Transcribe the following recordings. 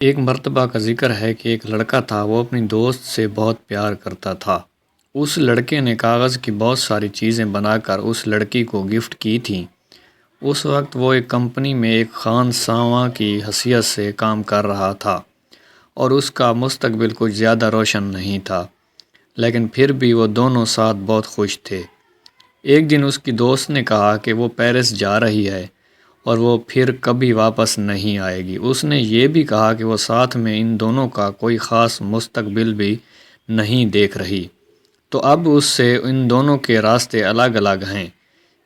ایک مرتبہ کا ذکر ہے کہ ایک لڑکا تھا، وہ اپنی دوست سے بہت پیار کرتا تھا۔ اس لڑکے نے کاغذ کی بہت ساری چیزیں بنا کر اس لڑکی کو گفٹ کی تھیں۔ اس وقت وہ ایک کمپنی میں ایک خان ساواں کی حیثیت سے کام کر رہا تھا اور اس کا مستقبل کچھ زیادہ روشن نہیں تھا، لیکن پھر بھی وہ دونوں ساتھ بہت خوش تھے۔ ایک دن اس کی دوست نے کہا کہ وہ پیرس جا رہی ہے اور وہ پھر کبھی واپس نہیں آئے گی۔ اس نے یہ بھی کہا کہ وہ ساتھ میں ان دونوں کا کوئی خاص مستقبل بھی نہیں دیکھ رہی، تو اب اس سے ان دونوں کے راستے الگ الگ ہیں۔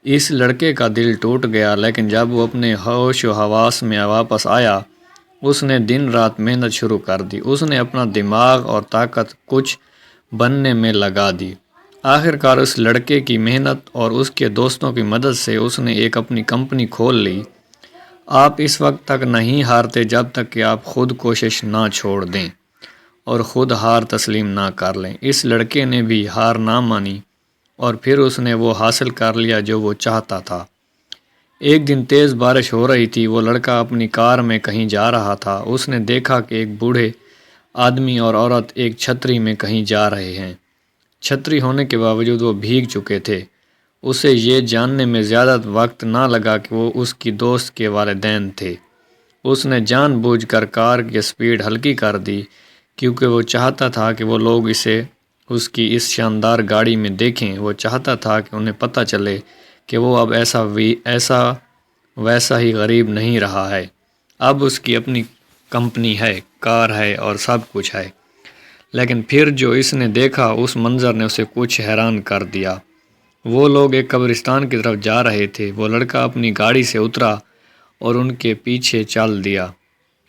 اس لڑکے کا دل ٹوٹ گیا، لیکن جب وہ اپنے ہوش و حواس میں واپس آیا، اس نے دن رات محنت شروع کر دی۔ اس نے اپنا دماغ اور طاقت کچھ بننے میں لگا دی۔ آخر کار اس لڑکے کی محنت اور اس کے دوستوں کی مدد سے اس نے ایک اپنی کمپنی کھول لی۔ آپ اس وقت تک نہیں ہارتے جب تک کہ آپ خود کوشش نہ چھوڑ دیں اور خود ہار تسلیم نہ کر لیں۔ اس لڑکے نے بھی ہار نہ مانی اور پھر اس نے وہ حاصل کر لیا جو وہ چاہتا تھا۔ ایک دن تیز بارش ہو رہی تھی۔ وہ لڑکا اپنی کار میں کہیں جا رہا تھا۔ اس نے دیکھا کہ ایک بوڑھے آدمی اور عورت ایک چھتری میں کہیں جا رہے ہیں۔ چھتری ہونے کے باوجود وہ بھیگ چکے تھے۔ اسے یہ جاننے میں زیادہ وقت نہ لگا کہ وہ اس کی دوست کے والدین تھے۔ اس نے جان بوجھ کر کار کی سپیڈ ہلکی کر دی، کیونکہ وہ چاہتا تھا کہ وہ لوگ اسے اس کی اس شاندار گاڑی میں دیکھیں۔ وہ چاہتا تھا کہ انہیں پتہ چلے کہ وہ اب ایسا ویسا ہی غریب نہیں رہا ہے۔ اب اس کی اپنی کمپنی ہے، کار ہے اور سب کچھ ہے۔ لیکن پھر جو اس نے دیکھا، اس منظر نے اسے کچھ حیران کر دیا۔ وہ لوگ ایک قبرستان کی طرف جا رہے تھے۔ وہ لڑکا اپنی گاڑی سے اترا اور ان کے پیچھے چل دیا۔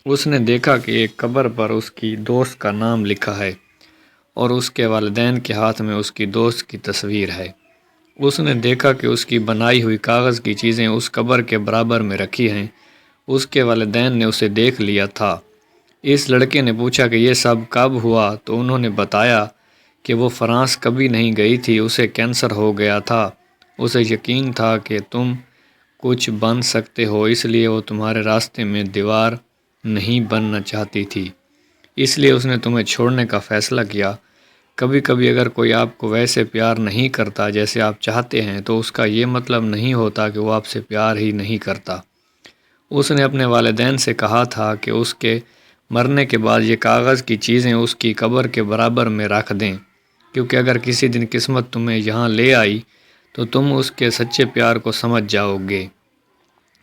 اس نے دیکھا کہ ایک قبر پر اس کی دوست کا نام لکھا ہے اور اس کے والدین کے ہاتھ میں اس کی دوست کی تصویر ہے۔ اس نے دیکھا کہ اس کی بنائی ہوئی کاغذ کی چیزیں اس قبر کے برابر میں رکھی ہیں۔ اس کے والدین نے اسے دیکھ لیا تھا۔ اس لڑکے نے پوچھا کہ یہ سب کب ہوا، تو انہوں نے بتایا کہ وہ فرانس کبھی نہیں گئی تھی، اسے کینسر ہو گیا تھا۔ اسے یقین تھا کہ تم کچھ بن سکتے ہو، اس لیے وہ تمہارے راستے میں دیوار نہیں بننا چاہتی تھی، اس لیے اس نے تمہیں چھوڑنے کا فیصلہ کیا۔ کبھی کبھی اگر کوئی آپ کو ویسے پیار نہیں کرتا جیسے آپ چاہتے ہیں، تو اس کا یہ مطلب نہیں ہوتا کہ وہ آپ سے پیار ہی نہیں کرتا۔ اس نے اپنے والدین سے کہا تھا کہ اس کے مرنے کے بعد یہ کاغذ کی چیزیں اس کی قبر کے برابر میں رکھ دیں، کیونکہ اگر کسی دن قسمت تمہیں یہاں لے آئی تو تم اس کے سچے پیار کو سمجھ جاؤ گے۔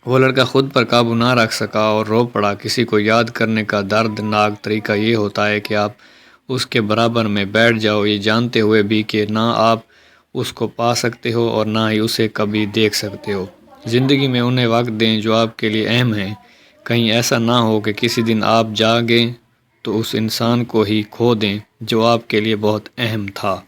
وہ لڑکا خود پر قابو نہ رکھ سکا اور رو پڑا۔ کسی کو یاد کرنے کا دردناک طریقہ یہ ہوتا ہے کہ آپ اس کے برابر میں بیٹھ جاؤ، یہ جانتے ہوئے بھی کہ نہ آپ اس کو پا سکتے ہو اور نہ ہی اسے کبھی دیکھ سکتے ہو۔ زندگی میں انہیں وقت دیں جو آپ کے لیے اہم ہیں۔ کہیں ایسا نہ ہو کہ کسی دن آپ جاگیں تو اس انسان کو ہی کھو دیں جو آپ کے لیے بہت اہم تھا۔